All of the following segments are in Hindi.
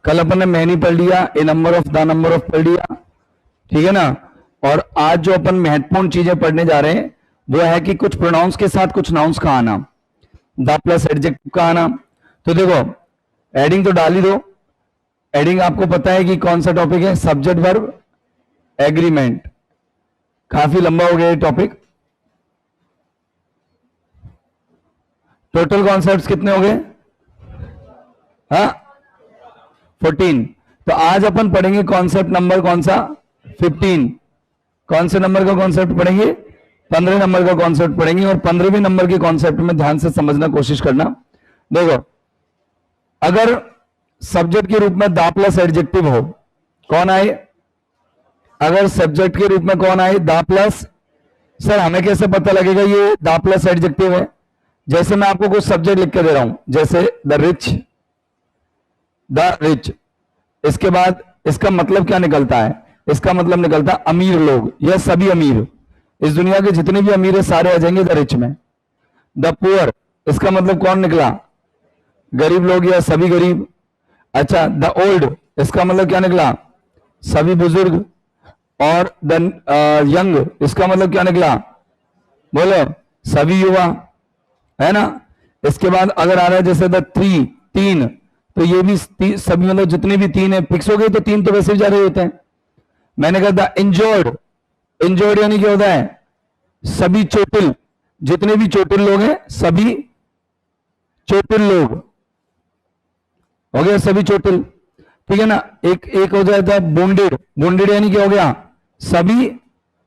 कल अपन ने मैनी पढ़ लिया, a number of, the number of पढ़ लिया, ठीक है ना। और आज जो अपन महत्वपूर्ण चीजें पढ़ने जा रहे हैं वो है कि कुछ प्रोनाउंस के साथ कुछ नाउंस का आना, द प्लस एडजेक्टिव का आना। तो देखो एडिंग तो डाल ही दो। एडिंग आपको पता है कि कौन सा टॉपिक है, सब्जेक्ट वर्ब एग्रीमेंट। काफी लंबा हो गया ये टॉपिक। टोटल कॉन्सेप्ट्स कितने हो गए? हाँ 14। तो आज अपन पढ़ेंगे कॉन्सेप्ट नंबर कौन सा? 15। कौन से नंबर का कॉन्सेप्ट पढ़ेंगे? 15 नंबर का कॉन्सेप्ट पढ़ेंगे। और 15वें नंबर के कॉन्सेप्ट में ध्यान से समझना कोशिश करना। देखो अगर सब्जेक्ट के रूप में द प्लस एडजेक्टिव हो, कौन आए? अगर सब्जेक्ट के रूप में कौन आए? The plus. सर हमें कैसे पता लगेगा ये द प्लस एडजेक्टिव है? जैसे मैं आपको कुछ सब्जेक्ट लिख के दे रहा हूं, जैसे द रिच, द रिच, इसके बाद इसका मतलब क्या निकलता है? इसका मतलब निकलता है अमीर लोग या सभी अमीर। इस दुनिया के जितने भी अमीर है सारे आ जाएंगे द रिच में। द पुअर, इसका मतलब कौन निकला? गरीब लोग या सभी गरीब। अच्छा द ओल्ड, इसका मतलब क्या निकला? सभी बुजुर्ग। और द यंग, इसका मतलब क्या निकला? बोलो सभी युवा, है ना। इसके बाद अगर आ रहा है जैसे द थ्री, तीन, तो ये भी सभी मतलब जितने भी तीन है फिक्स हो गए, तो तीन तो वैसे भी जा रहे होते हैं। मैंने कहा द इंजर्ड, इंजर्ड यानी क्या होता है? सभी चोटिल, जितने भी चोटिल लोग हैं सभी चोटिल लोग हो गया, सभी चोटिल, ठीक है ना। एक हो जाता है वुंडेड, वुंडेड यानी क्या हो गया? सभी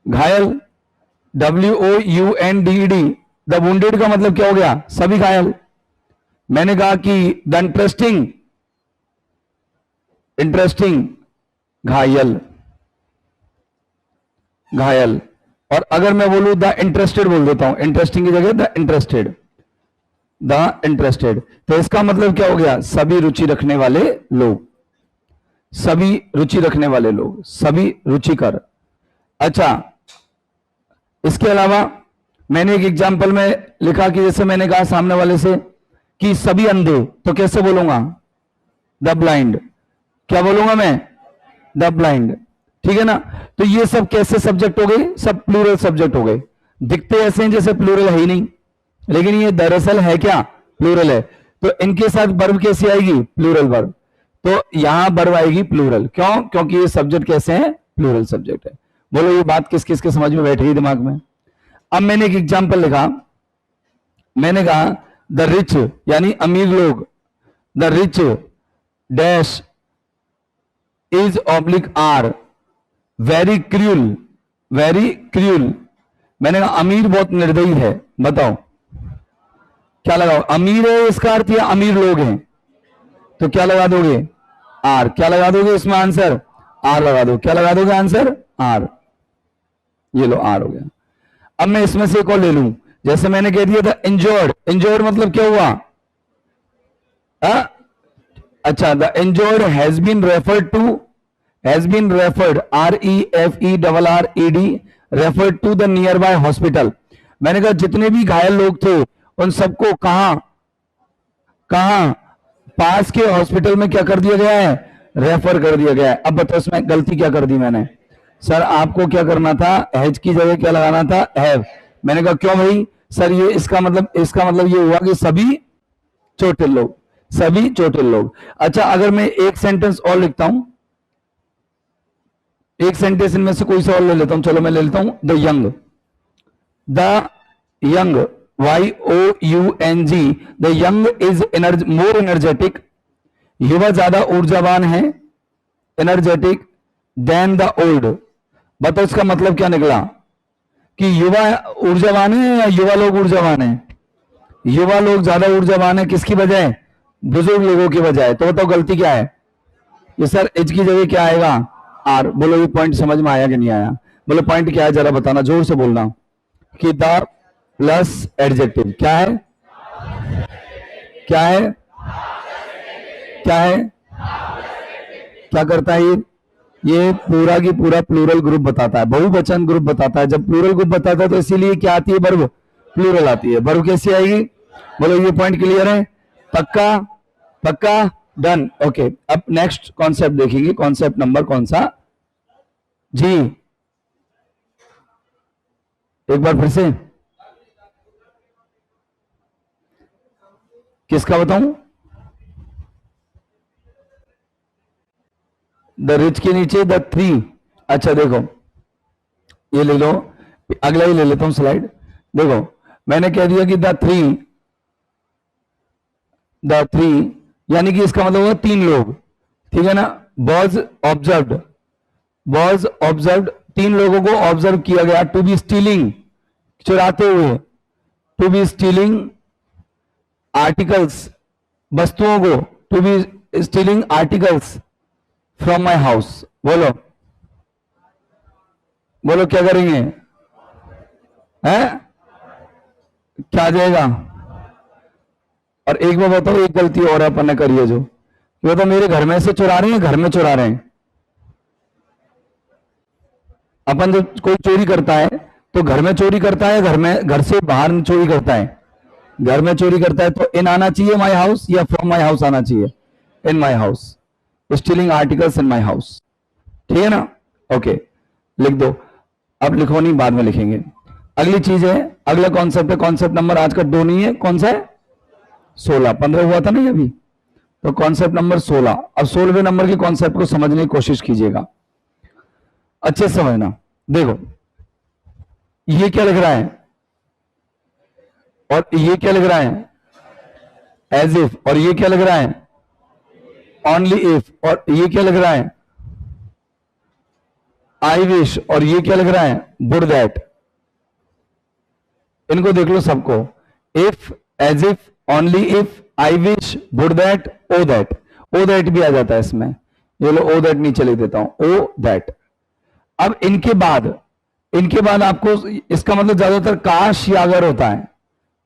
घायल, WOUNDED, द वुंडेड का मतलब क्या हो गया? सभी घायल। मैंने कहा कि द इंटरेस्टिंग, इंटरेस्टिंग घायल, घायल। और अगर मैं बोलूं द इंटरेस्टेड बोल देता हूं, इंटरेस्टिंग की जगह द इंटरेस्टेड, द इंटरेस्टेड, तो इसका मतलब क्या हो गया? सभी रुचि रखने वाले लोग, सभी रुचि रखने वाले लोग, सभी रुचिकर। अच्छा इसके अलावा मैंने एक एग्जाम्पल में लिखा कि जैसे मैंने कहा सामने वाले से कि सभी अंधे, तो कैसे बोलूंगा? The blind. क्या बोलूंगा मैं? द ब्लाइंड, ठीक है ना। तो ये सब कैसे सब्जेक्ट हो गए? सब प्लूरल सब्जेक्ट हो गए। दिखते ऐसे हैं जैसे प्लूरल है ही नहीं, लेकिन ये दरअसल है क्या? प्लूरल है। तो इनके साथ वर्ब कैसे आएगी? Plural verb. तो यहां वर्ब आएगी प्लूरल। क्यों? क्योंकि ये सब्जेक्ट कैसे हैं? प्लूरल सब्जेक्ट है। बोलो ये बात किस किस के समझ में बैठ गई दिमाग में? अब मैंने एक एग्जाम्पल लिखा, मैंने कहा द रिच यानी अमीर लोग, the rich dash is oblique are very cruel, very cruel. मैंने कहा अमीर बहुत निर्दयी है। बताओ क्या लगाओ? अमीर है इसका अर्थ या अमीर लोग हैं? तो क्या लगा दोगे? आर। क्या लगा दोगे इसमें आंसर? आर लगा दो। क्या लगा दोगे आंसर? आर। ये लो आर हो गया। अब मैं इसमें से एक और ले लूं, जैसे मैंने कह दिया था इंजर्ड, इंजर्ड मतलब क्या हुआ? अच्छा the injured has been referred to, has been referred, REFERRED, referred to the nearby hospital. मैंने कहा जितने भी घायल लोग थे उन सबको कहां कहां पास के हॉस्पिटल में क्या कर दिया गया है? रेफर कर दिया गया है। अब बताओ इसमें गलती क्या कर दी मैंने? सर आपको क्या करना था? हैज की जगह क्या लगाना था? हैव। मैंने कहा क्यों भाई? सर ये इसका मतलब ये हुआ कि सभी चोटिल लोग, सभी चोटिल लोग। अच्छा अगर मैं एक सेंटेंस और लिखता हूं, एक सेंटेंस इनमें से कोई सा और ले लेता हूं, चलो मैं ले लेता हूं the young, the young, YOUNG, the young is more energetic, युवा ज्यादा ऊर्जावान है, एनर्जेटिक, देन द ओल्ड। बताओ इसका मतलब क्या निकला? कि युवा ऊर्जावान है या युवा लोग ऊर्जावान है? युवा लोग ज्यादा ऊर्जावान है किसकी बजाय? बुजुर्ग लोगों की बजाय। तो बताओ गलती क्या है? ये सर एज की जगह क्या आएगा? आर। बोलो ये पॉइंट समझ में आया कि नहीं आया? बोलो पॉइंट क्या है जरा बताना, जोर से बोलना। कि द प्लस एडजेक्टिव क्या है? क्या है? क्या है? क्या करता है ये पूरा की पूरा प्लूरल ग्रुप बताता है, बहुवचन ग्रुप बताता है। जब प्लूरल ग्रुप बताता है तो इसीलिए क्या आती है? वर्ब प्लूरल आती है। वर्ब कैसी आएगी? बोलो ये पॉइंट क्लियर है? पक्का? पक्का? Done, okay. अब नेक्स्ट कॉन्सेप्ट देखेंगे, कॉन्सेप्ट नंबर कौन सा जी, एक बार फिर से किसका बताऊं? द रिच के नीचे द थ्री। अच्छा देखो, ये ले लो, अगला ही ले लेता हूं स्लाइड। देखो मैंने कह दिया कि द थ्री यानी कि इसका मतलब हुआ तीन लोग, ठीक है ना। वॉज ऑब्जर्व्ड, तीन लोगों को ऑब्जर्व किया गया, टू बी स्टीलिंग, चुराते हुए, टू बी स्टीलिंग आर्टिकल्स, वस्तुओं को, to be stealing articles from my house. बोलो बोलो क्या करेंगे? हैं? क्या आ जाएगा? और एक बार बताओ, एक गलती और अपन ने करी है जो, ये तो मेरे घर में से चुरा रहे हैं, घर में चुरा रहे हैं। अपन जब कोई चोरी करता है तो घर में चोरी करता है, घर से बाहर चोरी करता है? घर में चोरी करता है तो इन आना चाहिए माई हाउस या फ्रॉम माई हाउस आना चाहिए? In my house, stealing articles in my house, ठीक है ना। ओके, लिख दो, अब लिखो नहीं, बाद में लिखेंगे। अगली चीज है, अगला कॉन्सेप्ट है, कॉन्सेप्ट नंबर आज का 2 नहीं है, कौन सा है? 16, 15 हुआ था नहीं अभी, तो कॉन्सेप्ट नंबर 16। अब 16वें नंबर के कॉन्सेप्ट को समझने की कोशिश कीजिएगा, अच्छे से समझना। देखो ये क्या लिख रहा है और ये क्या लिख रहा है? As if. और ये क्या लिख रहा है? Only if. और ये क्या लिख रहा है? I wish. और ये क्या लिख रहा है? Would that. इनको देख लो सबको, if, as if, only if, I wish, would that, O that. O that भी आ जाता है इसमें, ये लो ओ दैट नीचे लिख देता हूं, ओ दैट। अब इनके बाद आपको इसका मतलब ज्यादातर काश या अगर होता है।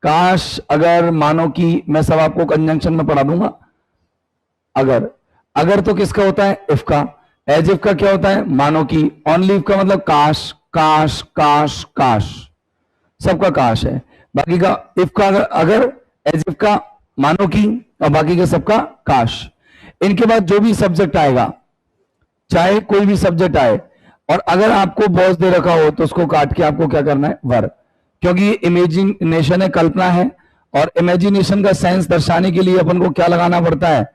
काश, अगर, मानो कि, मैं सब आपको कंजंक्शन में पढ़ा दूंगा। अगर तो किसका होता है? इफ का। एज इफ का क्या होता है? मानो की। ओनली इफ का मतलब काश, काश, काश, काश, सबका काश है। बाकी का इफ का अगर, एज इफ का मानो की, और बाकी का सबका काश। इनके बाद जो भी सब्जेक्ट आएगा, चाहे कोई भी सब्जेक्ट आए, और अगर आपको बॉस दे रखा हो तो उसको काट के आपको क्या करना है? वर। क्योंकि इमेजिनेशन है, कल्पना है, और इमेजिनेशन का सेंस दर्शाने के लिए अपन को क्या लगाना पड़ता है?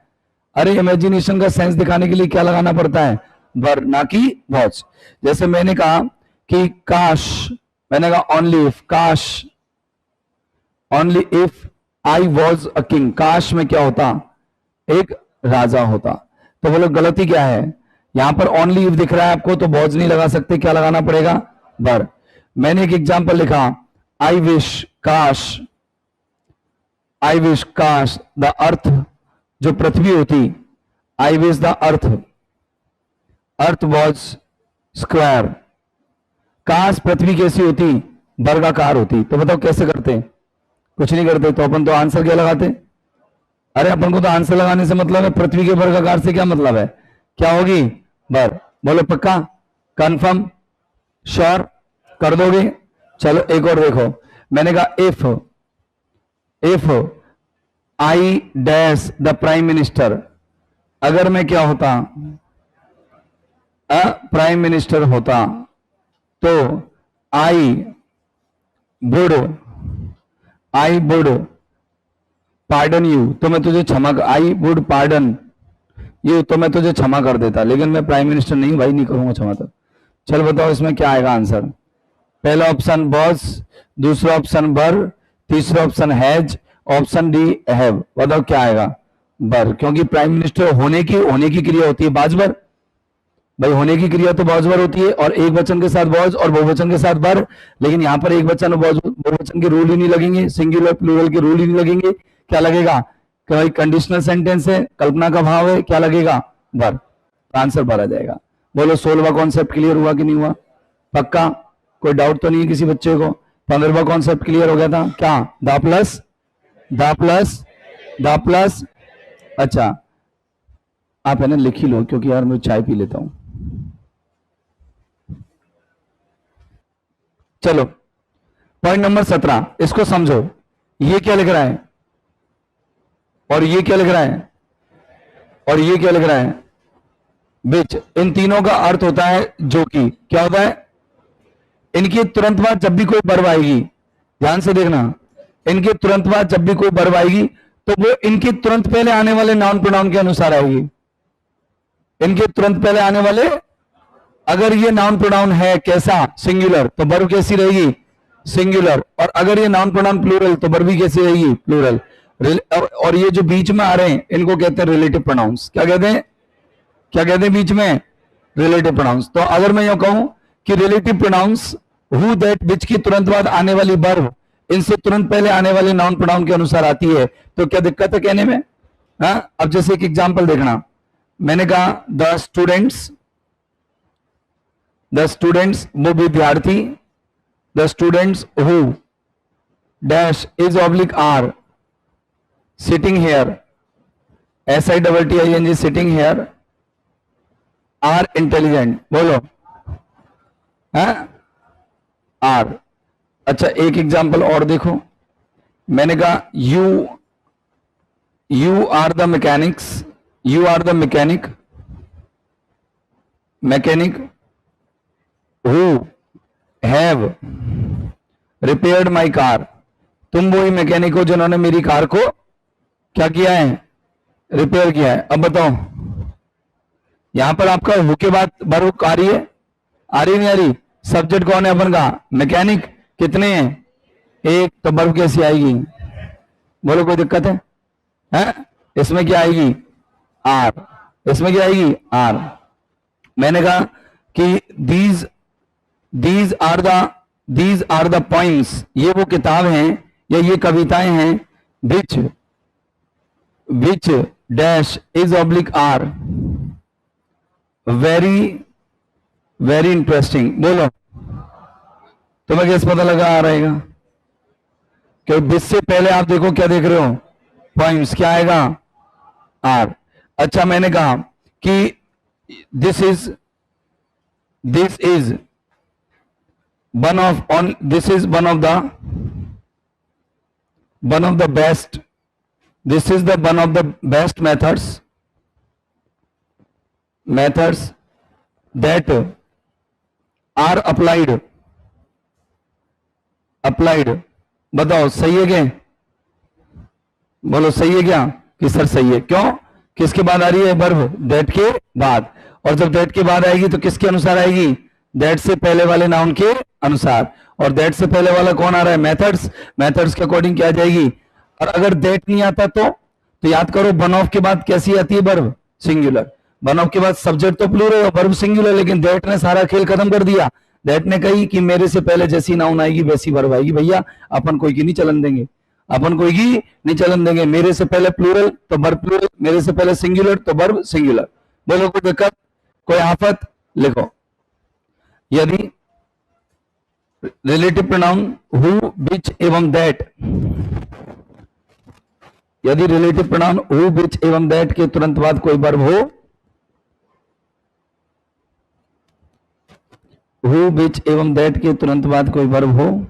अरे इमेजिनेशन का सेंस दिखाने के लिए क्या लगाना पड़ता है? वर, ना कि वॉच। जैसे मैंने कहा कि काश, मैंने कहा ओनली इफ, काश, only if I was a king, काश में क्या होता? एक राजा होता। तो बोलो गलती क्या है? यहां पर ओनली इफ दिख रहा है आपको, तो वॉज नहीं लगा सकते, क्या लगाना पड़ेगा? वर। मैंने एक एग्जाम्पल लिखा, आई विश, काश, आई विश, काश द अर्थ, जो पृथ्वी होती, I wish the earth was square. काश पृथ्वी कैसी होती? वर्गाकार होती। तो बताओ कैसे करते? कुछ नहीं करते, तो अपन तो आंसर क्या लगाते? अरे अपन को तो आंसर लगाने से मतलब है, पृथ्वी के वर्गाकार से क्या मतलब है? क्या होगी? वर। बोलो पक्का, कंफर्म, श्योर, कर दोगे? चलो एक और देखो, मैंने कहा if I dash the prime minister, अगर मैं क्या होता? प्राइम मिनिस्टर होता, तो आई वुड पार्डन यू, तो मैं तुझे क्षमा, आई वुड पार्डन यू, तो मैं तुझे क्षमा कर देता। लेकिन मैं प्राइम मिनिस्टर नहीं भाई, नहीं करूंगा क्षमा। तो चल बताओ इसमें क्या आएगा आंसर? पहला ऑप्शन बॉस, दूसरा ऑप्शन वर, तीसरा option has, option D have. बताओ क्या आएगा? वर, क्योंकि प्राइम मिनिस्टर होने की क्रिया होती है बाजवर भाई, होने की क्रिया तो बहुवचन होती है, और एक वचन के साथ बॉज और बहुवचन के साथ वर। लेकिन यहां पर एक वचन और बहुवचन के रूल ही नहीं लगेंगे, सिंगुलर प्लूरल के रूल ही नहीं लगेंगे। क्या लगेगा? कि भाई कंडीशनल सेंटेंस है, कल्पना का भाव है, क्या लगेगा? वर। आंसर वर आ जाएगा। बोलो 16वां कॉन्सेप्ट क्लियर हुआ कि नहीं हुआ? पक्का? कोई डाउट तो नहीं है किसी बच्चे को? 15वां कॉन्सेप्ट क्लियर हो गया था क्या? The plus. अच्छा आप है ना लिख ही लो, क्योंकि यार मैं चाय पी लेता हूं। चलो पॉइंट नंबर 17, इसको समझो। ये क्या लिख रहा है और ये क्या लिख रहा है? और ये क्या लिख रहा है, विच। इन तीनों का अर्थ होता है जो कि। क्या होता है, इनके तुरंत बाद जब भी कोई वर्ब आएगी, ध्यान से देखना, इनके तुरंत बाद जब भी कोई वर्ब आएगी तो वो इनके तुरंत पहले आने वाले नाउन प्रोनाउन के अनुसार आएगी। इनके तुरंत पहले आने वाले, अगर ये नाउन प्रोनाउन है कैसा, सिंगुलर, तो वर्ब कैसी रहेगी, सिंगुलर। और अगर ये नाउन प्रोनाउन प्लूरल तो वर्ब भी कैसी रहेगी, प्लूरल। और ये जो बीच में आ रहे हैं इनको कहते हैं रिलेटिव प्रोनाउंस। क्या कहते हैं, क्या कहते हैं बीच में, रिलेटिव प्रोनाउंस। तो अगर मैं यू कहूं कि relative pronouns who that which की तुरंत बाद आने वाली वर्ब इनसे तुरंत पहले आने वाले नाउन प्रोनाउन के अनुसार आती है, तो क्या दिक्कत है कहने में। हाँ, अब जैसे एक एग्जांपल देखना, मैंने कहा द स्टूडेंट्स, द स्टूडेंट्स वो विद्यार्थी, the students who dash is oblique are sitting here, SITTING sitting here, are intelligent. बोलो, है आर। अच्छा एक एग्जांपल और देखो, मैंने कहा you are the mechanics, you are the mechanic, mechanic who have repaired my car. तुम वही मैकेनिक हो जिन्होंने मेरी कार को क्या किया है, रिपेयर किया है। अब बताओ यहां पर आपका हु के बाद वर्ब आ रही है, आ रही नहीं आ रही, सब्जेक्ट कौन है अपन का, मैकेनिक। कितने हैं, एक, तो वर्ब कैसी आएगी, बोलो कोई दिक्कत है, इसमें क्या आएगी, आर। इसमें क्या आएगी, आर। मैंने कहा कि दीज आर द पॉइंट्स, ये वो किताब हैं या ये कविताएं हैं, which dash is oblique are very interesting. बोलो तुम्हें कैसे पता लगा आ रहेगा, क्योंकि दिस से पहले आप देखो क्या देख रहे हो, पॉइंट्स, क्या आएगा, आर। अच्छा मैंने कहा कि this is one of the best, this is the one of the best methods that are applied। बताओ सही है क्या, बोलो सही है क्या, कि सर सही है। क्यों, किसके बाद आ रही है वर्ब, दैट के बाद। और जब दैट के बाद आएगी तो किसके अनुसार आएगी, दैट से पहले वाले नाउन के अनुसार। और दैट से पहले वाला कौन आ रहा है, मेथड्स। मेथड्स के अकॉर्डिंग क्या आ जाएगी। और अगर दैट नहीं आता तो याद करो वन ऑफ के बाद कैसी आती है वर्ब, सिंगुलर। वन ऑफ के बाद सब्जेक्ट तो प्लूरल और वर्ब सिंगुलर, लेकिन दैट ने सारा खेल खत्म कर दिया। दैट ने कही कि मेरे से पहले जैसी नाउन आएगी वैसी वर्ब आएगी। भैया अपन कोई की नहीं चलन देंगे, अपन कोई की नहीं चलन देंगे। मेरे से पहले प्लूरल तो वर्ब प्लूरल, मेरे से पहले सिंगुलर तो वर्ब सिंगुलर। बोलो कोई दिक्कत, कोई आफत, लिखो। यदि रिलेटिव प्रोनाउन हु विच एवं दैट, यदि रिलेटिव प्रोनाउन हु विच एवं दैट के तुरंत बाद कोई वर्ब हो, हु विच एवं दैट के तुरंत बाद कोई वर्ब हो,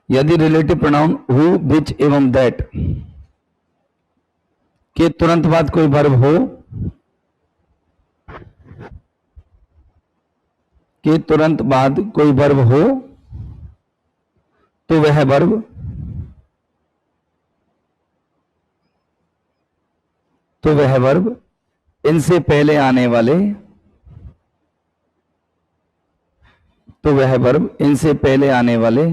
यदि रिलेटिव प्रोनाउन हु विच एवं दैट के तुरंत बाद कोई वर्ब हो, के तुरंत बाद कोई वर्ब हो, तो वह वर्ब इनसे पहले आने वाले, तो वह वर्ब इनसे पहले आने वाले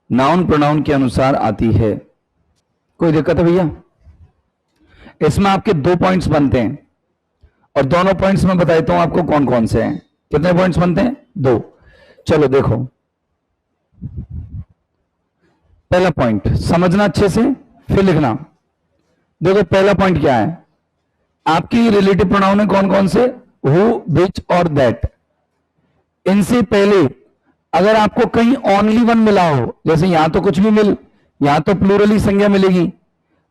नाउन प्रोनाउन के अनुसार आती है। कोई दिक्कत है भैया। इसमें आपके 2 पॉइंट्स बनते हैं और दोनों पॉइंट्स में बताता हूं आपको कौन कौन से हैं। कितने पॉइंट्स बनते हैं, 2। चलो देखो, पहला पॉइंट समझना अच्छे से फिर लिखना। देखो पहला पॉइंट क्या है, आपकी रिलेटिव प्रोनाउन है कौन कौन से, हु विच और दैट। इनसे पहले अगर आपको कहीं ओनली वन मिला हो, जैसे यहां तो कुछ भी यहां तो प्लूरल ही संज्ञा मिलेगी।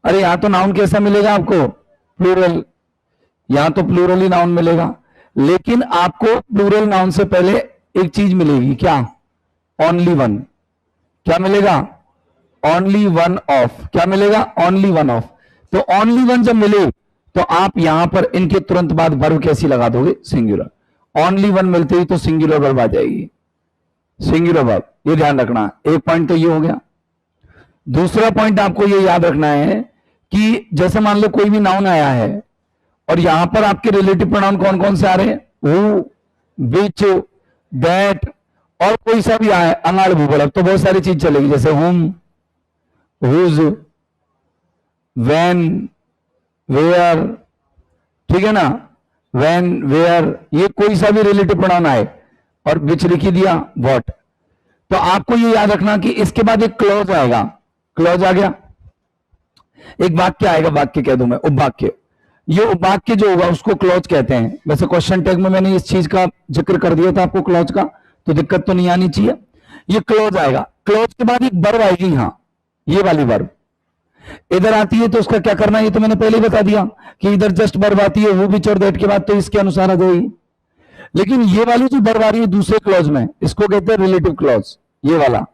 अरे यहां तो नाउन कैसा मिलेगा आपको, प्लूरल, यहां तो प्लूरल ही नाउन मिलेगा। लेकिन आपको प्लूरल नाउन से पहले एक चीज मिलेगी, क्या? Only one. क्या मिलेगा? Only one of. क्या मिलेगा? Only one of. तो ओनली वन जब मिले तो आप यहां पर इनके तुरंत बाद वर्ब कैसी लगा दोगे? सिंगुलर। ओनली वन मिलते ही तो सिंगुलर वर्ब आ जाएगी, सिंगुलर वर्ब। ये ध्यान रखना। एक पॉइंट तो ये हो गया। दूसरा पॉइंट आपको ये याद रखना है कि जैसे मान लो कोई भी नाउन आया है और यहां पर आपके रिलेटिव प्रोनाउन कौन कौन से आ रहे हैं? हु, विच, दैट, और कोई सा भी आए अनाड़ भूगोल, तो बहुत सारी चीज चलेगी, जैसे हुम, हुज, व्हेन, वेयर। ठीक है ना? व्हेन, वेयर, ये कोई सा भी रिलेटिव प्रोनाउन आए और विच लिखी दिया, व्हाट। तो आपको ये याद रखना कि इसके बाद एक क्लॉज आएगा। क्लॉज आ गया, एक वाक्य आएगा, वाक्य कह दूं मैं, उपवाक्य। ये उपवाक्य जो होगा उसको क्लॉज कहते हैं। वैसे क्वेश्चन टैग में मैंने इस चीज का जिक्र कर दिया था आपको क्लॉज का, तो दिक्कत तो नहीं आनी चाहिए। ये क्लॉज आएगा। क्लॉज के बाद एक वर्ब आएगी, यहां ये वाली वर्ब इधर आती है, तो उसका क्या करना है ये तो मैंने पहले ही बता दिया कि इधर जस्ट वर्ब आती है, वो भी और दैट के बाद, तो इसके अनुसार आ जाएगी। लेकिन ये वाली जो वर्ब आ रही है दूसरे क्लॉज में, इसको कहते हैं रिलेटिव क्लॉज। ये वाला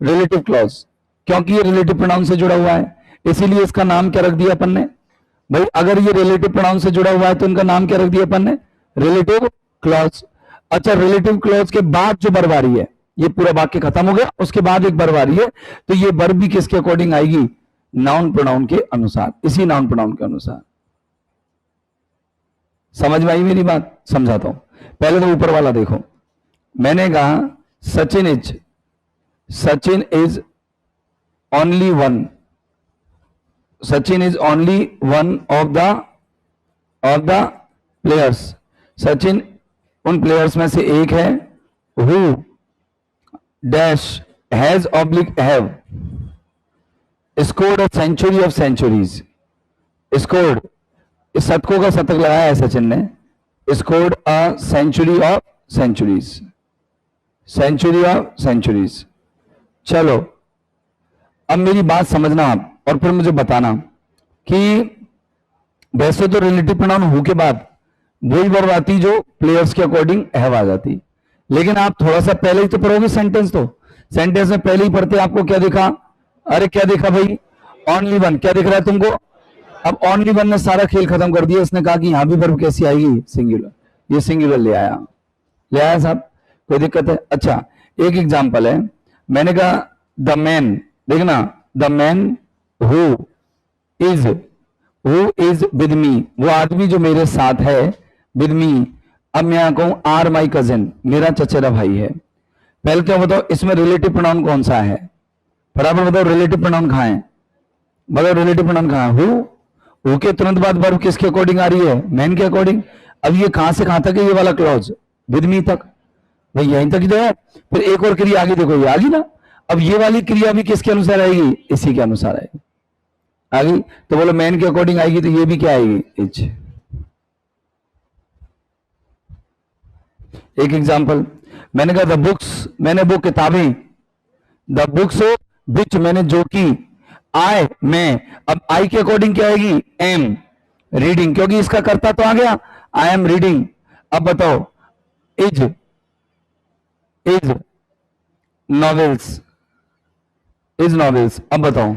रिलेटिव क्लॉज, क्योंकि ये रिलेटिव प्रोनाउन से जुड़ा हुआ है, इसीलिए इसका नाम क्या रख दिया अपन ने भाई? अगर ये रिलेटिव प्रोनाउन से जुड़ा हुआ है तो इनका नाम क्या रख दिया अपन ने? Relative clause. अच्छा, रिलेटिव क्लॉज के बाद जो वर्ब आ रही है, ये पूरा वाक्य खत्म हो गया, उसके बाद एक वर्ब आ रही है, तो ये वर्ब भी किसके अकॉर्डिंग आएगी? नाउन प्रोनाउन के अनुसार, इसी नाउन प्रोनाउन के अनुसार। समझ में आई मेरी बात? समझाता हूं। पहले तो ऊपर वाला देखो, मैंने कहा Sachin is only one. Sachin is only one of the players. Sachin उन प्लेयर्स में से एक है। Who dash has oblique have scored a century of centuries. Scored, इस शतकों का शतक लगाया है सचिन ने। Scored a century of centuries, century of centuries. चलो अब मेरी बात समझना आप, और फिर मुझे बताना कि वैसे तो रिलेटिव प्रोनाउन हु के बाद वही वर्ब आती जो प्लेयर्स के अकॉर्डिंग हैव आ जाती, लेकिन आप थोड़ा सा पहले ही तो पढ़ोगे सेंटेंस। तो सेंटेंस में पहले ही पढ़ते आपको क्या दिखा? अरे क्या देखा भाई? Only one. क्या दिख रहा है तुमको? अब ओनली वन ने सारा खेल खत्म कर दिया। इसने कहा कि यहां भी वर्ब कैसी आएगी? सिंगुलर। ये सिंगुलर ले आया साहब, कोई दिक्कत है? अच्छा, एक एग्जाम्पल है, मैंने कहा द मैन, देखना, the man who is with me, वो आदमी जो मेरे साथ है, विद मी। अब मैं यहां कहूं आर माई कजिन, मेरा चचेरा भाई है। पहले तो बताओ इसमें रिलेटिव प्रोनाउन कौन सा है? बराबर बताओ, रिलेटिव प्रोनाउन कहां है? बताओ रिलेटिव प्रोनाउन कहां है? हु के तुरंत बाद वर्ब किसके अकॉर्डिंग आ रही है? मैन के अकॉर्डिंग। अब ये कहां से कहां तक है? ये वाला क्लॉज विद मी तक, भाई यहीं तक जो है। फिर एक और क्रिया आगे देखो, ये आ गई ना। अब ये वाली क्रिया भी किसके अनुसार आएगी? इसी के अनुसार आएगी। आ गई? तो बोलो मैन के अकॉर्डिंग आएगी, तो ये भी क्या आएगी? इच। एक एग्जांपल, मैंने कहा द बुक्स, मैंने वो किताबें, द बुक्स विच, मैंने जो की, आई, मैं। अब आई के अकॉर्डिंग क्या आएगी? एम रीडिंग, क्योंकि इसका कर्ता तो आ गया, आई एम रीडिंग। अब बताओ इज नॉवेल्स, इज नॉवेल्स। अब बताओ,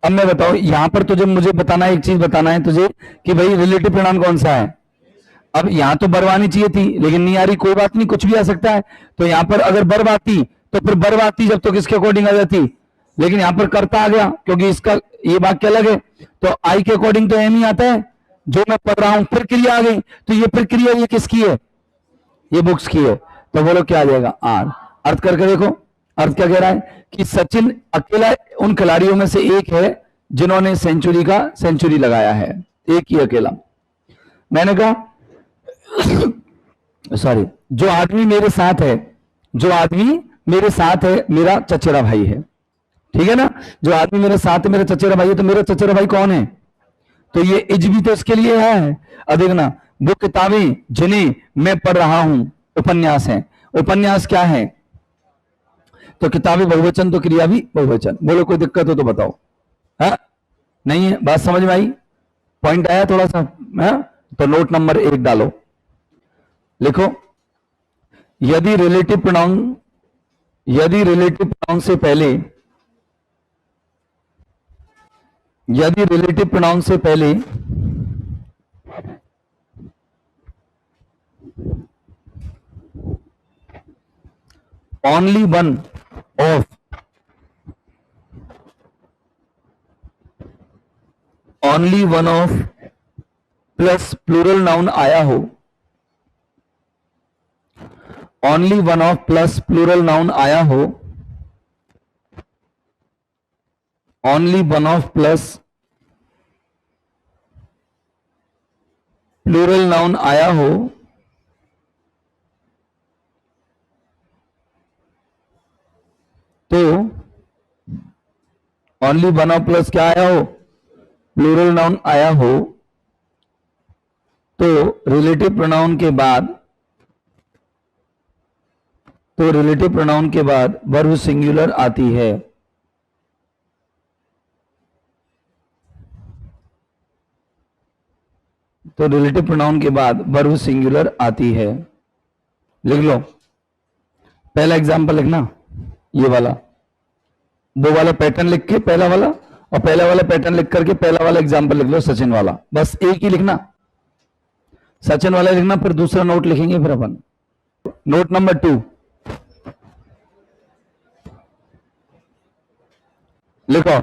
अब मैं बताओ यहां पर तुझे, मुझे बताना है, एक चीज बताना है तुझे कि भाई रिलेटिव प्रोनाउन कौन सा है। अब यहां तो वर्ब आनी चाहिए थी, लेकिन नहीं आ रही, कोई बात नहीं, कुछ भी आ सकता है। तो यहां पर अगर वर्ब आती तो फिर वर्ब आती जब तो किसके अकॉर्डिंग आ जाती, लेकिन यहां पर कर्ता आ गया, क्योंकि इसका ये वाक्य अलग है। तो आई के अकॉर्डिंग तो एम ही आता है जो मैं पढ़ रहा हूं। फिर क्रिया आ गई, तो ये फिर क्रिया ये किसकी है? ये बुक्स की है। तो बोलो क्या आ जाएगा? आर। अर्थ करके देखो, अर्थ क्या कह रहा है कि सचिन अकेला उन खिलाड़ियों में से एक है जिन्होंने सेंचुरी लगाया है, एक ही अकेला। मैंने कहा सॉरी, जो आदमी मेरे साथ है, जो आदमी मेरे साथ है, मेरा चचेरा भाई है। ठीक है ना? जो आदमी मेरे साथ है, मेरा चचेरा भाई है। तो मेरा चचेरा भाई कौन है? तो ये इज भी तो इसके लिए है। अब देखना, वो किताबें जिन्हें मैं पढ़ रहा हूं उपन्यास है। उपन्यास क्या है? तो किताबें बहुवचन, तो क्रिया भी बहुवचन। बोलो कोई दिक्कत हो तो बताओ। है नहीं है? बात समझ में आई? पॉइंट आया थोड़ा सा? है? तो नोट नंबर 1 डालो, लिखो यदि रिलेटिव प्रोनाउन से पहले only one of plus plural noun आया हो, only one of plus plural noun आया हो, only one of plus plural noun आया हो, तो ओनली वन ऑफ प्लस क्या आया हो, प्लूरल नाउन आया हो, तो रिलेटिव प्रोनाउन के बाद वर्ब सिंगुलर आती है। तो रिलेटिव प्रोनाउन के बाद वर्ब सिंगुलर आती है। लिख लो, पहला एग्जांपल लिखना, ये वाला, वो वाला पैटर्न लिख के पहला वाला, और पहला वाला पैटर्न लिख करके पहला वाला एग्जांपल लिख लो, सचिन वाला, बस एक ही लिखना, सचिन वाला लिखना, फिर दूसरा नोट लिखेंगे फिर अपन। नोट नंबर 2 लिखो,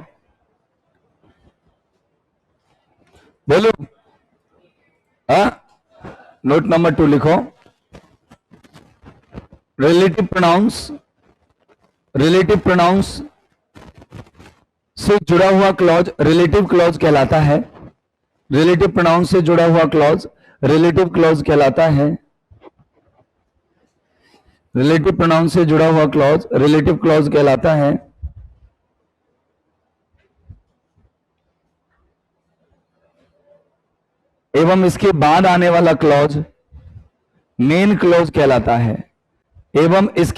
बोलो, नोट नंबर 2 लिखो, रिलेटिव प्रोनाउंस से जुड़ा हुआ क्लॉज रिलेटिव क्लॉज कहलाता है। रिलेटिव प्रोनाउन से जुड़ा हुआ क्लॉज रिलेटिव क्लॉज कहलाता है। रिलेटिव प्रोनाउन से जुड़ा हुआ क्लॉज रिलेटिव क्लॉज कहलाता है। एवं इसके बाद आने वाला क्लॉज मेन क्लॉज कहलाता है। एवं इसके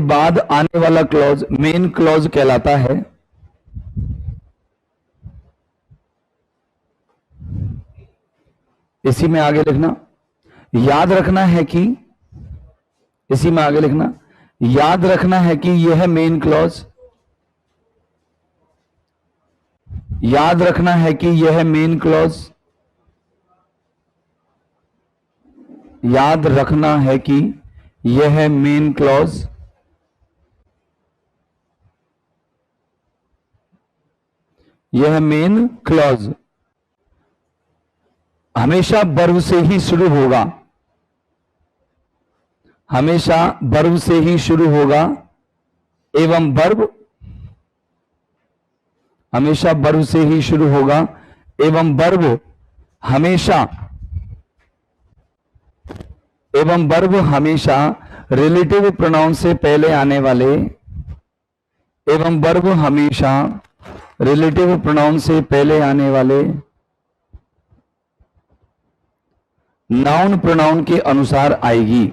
बाद आने वाला क्लॉज मेन क्लॉज कहलाता है। इसी में आगे लिखना, याद रखना है कि यह मेन क्लॉज, याद रखना है कि यह मेन क्लॉज, याद रखना है कि यह मेन क्लॉज हमेशा वर्ब से ही शुरू होगा, हमेशा वर्ब से ही शुरू होगा। एवं वर्ब हमेशा वर्ब से ही शुरू होगा एवं वर्ब हमेशा रिलेटिव प्रोनाउन से पहले आने वाले, एवं वर्ब हमेशा रिलेटिव प्रोनाउन से पहले आने वाले नाउन प्रोनाउन के अनुसार आएगी।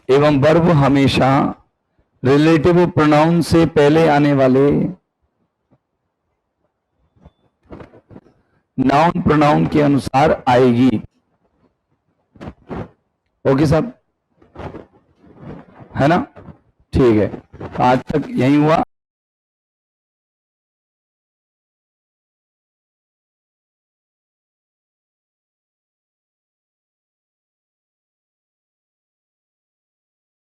एवं वर्ब हमेशा रिलेटिव प्रोनाउन से पहले आने वाले नाउन प्रोनाउन के अनुसार आएगी। ओके साहब, है ना? ठीक है, आज तक यही हुआ।